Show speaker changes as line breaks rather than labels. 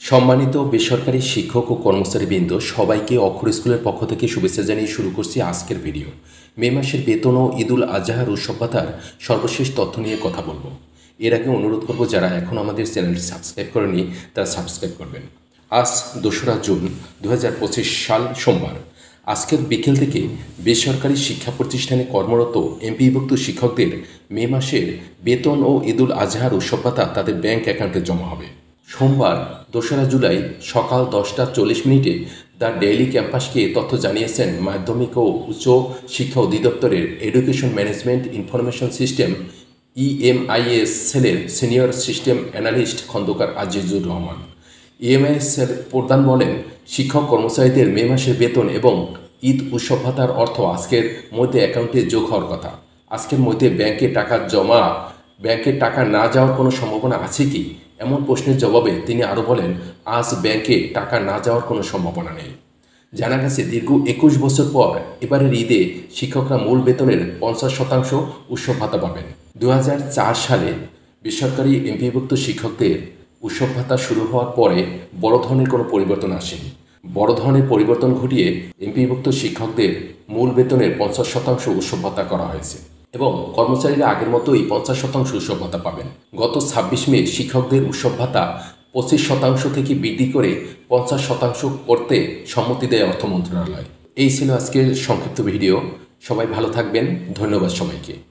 সম্মানিত বেসরকারি শিক্ষক ও কর্মচারীবৃন্দ, সবাইকে অক্ষর স্কুলের পক্ষ থেকে শুভেচ্ছা জানিয়ে শুরু করছি আজকের ভিডিও। মে মাসের বেতন ও ঈদুল আজহার উৎসব ভাতার সর্বশেষ তথ্য নিয়ে কথা বলবো। এর আগে অনুরোধ করব, যারা এখন আমাদের চ্যানেলটি সাবস্ক্রাইব করেনি তারা সাবস্ক্রাইব করবেন। আজ 2রা জুন 2025 সাল সোমবার। আজকের বিকেল থেকে বেসরকারি শিক্ষা প্রতিষ্ঠানে কর্মরত এমপিভুক্ত শিক্ষকদের মে মাসের বেতন ও ঈদুল আজহার উৎসব ভাতা তাদের ব্যাংক অ্যাকাউন্টে জমা হবে। সোমবার 2রা জুলাই সকাল 10টা 40 মিনিটে দ্য ডেইলি ক্যাম্পাসকে তথ্য জানিয়েছেন মাধ্যমিক ও উচ্চ শিক্ষা অধিদপ্তরের education management information system EMIS সেলের senior system analyst Khandakar Azizur Rahman. EMIS cell প্রধান বলেন, শিক্ষক কর্মচারীদের মে মাসের বেতন এবং ঈদ উৎসব ভাতার অর্থ আজকের মধ্যে অ্যাকাউন্টে যোগ হওয়ার কথা। আজকের মধ্যে ব্যাংকে টাকা না যাওয়ার কোনো সম্ভাবনা আছে কি? এমন প্রশ্নের জবাবে তিনি আরও বলেন, আজ ব্যাংকে টাকা না যাওয়ার কোনো সম্ভাবনা নেই। জানা গেছে, দীর্ঘ 21 বছর পর এবারের ঈদে শিক্ষকরা মূল বেতনের 50% উৎসব ভাতা পাবেন। 2004 সালে বেসরকারি এমপিভুক্ত শিক্ষকদের উৎসব ভাতা শুরু হওয়ার পরে বড় ধরনের কোনো পরিবর্তন আসেনি। বড় ধরনের পরিবর্তন ঘটিয়ে এমপিভুক্ত শিক্ষকদের মূল বেতনের 50% উৎসব ভাতা করা হয়েছে এবং কর্মচারীরা আগের মতোই 50% উৎসব ভাতা পাবেন। গত 26 মে শিক্ষকদের উৎসব ভাতা 25% থেকে বৃদ্ধি করে 50% করতে সম্মতি দেয় অর্থ মন্ত্রণালয়। এই ছিল আজকের সংক্ষিপ্ত ভিডিও। সবাই ভালো থাকবেন। ধন্যবাদ সবাইকে।